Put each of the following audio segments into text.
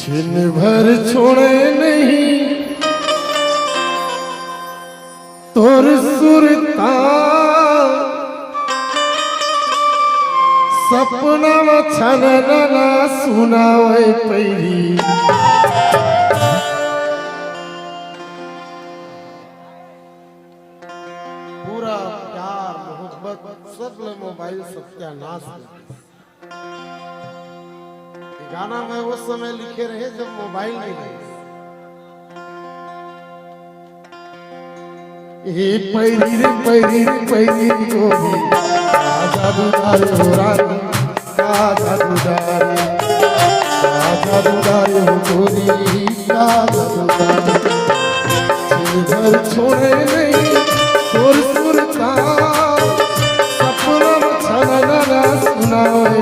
छिन भर छोड़े नहीं तोर सुरता सपना छनना सुनावे पई पूरा प्यार मोहब्बत सब मोबाइल सत्यानाश गाना में वो समय लिखे रहे जब मोबाइल नहीं रहे। पैरी गोरी जादूदार हो रानी का जादूदार हो गोरी का जादूदार घर छोड़े नहीं तोर सुरता सपना छनना सुनावे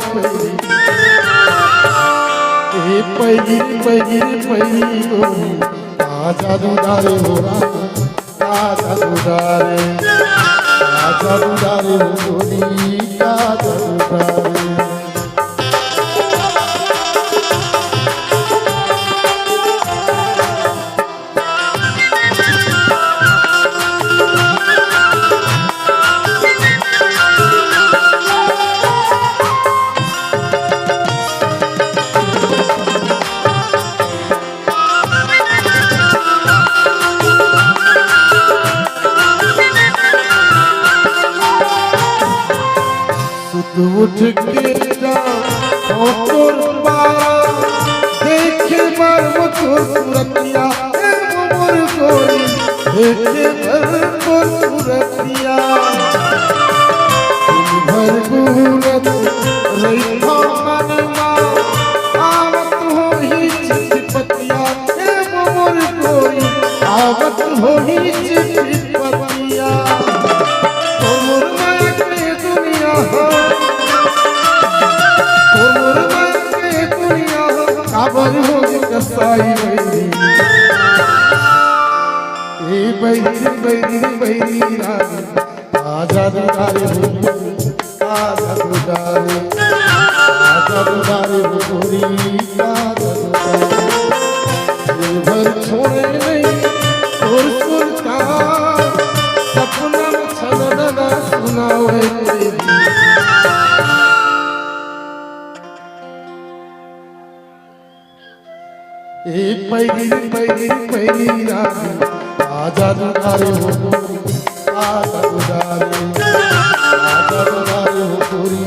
पैरी गोरी जादूदार हो रानी जादूदार हो गोरी का जादूदार उठ के जा देखे मर तोर सूरतिया मोर गोरी देखे मर तोर सूरतिया भर गुरत रैठा मनमा आवत हो ही चिपतिया मोर गोरी आवत हो ही चिपतिया मोर में दुनिया हो खबर हो कसाई बैरी रानी जादूदार हो गोरी का भर छोड़े नहीं तोर सुरता सपना छनना सुनावे पैरी रानी जादूदार हो गोरी जादूदार हो गोरी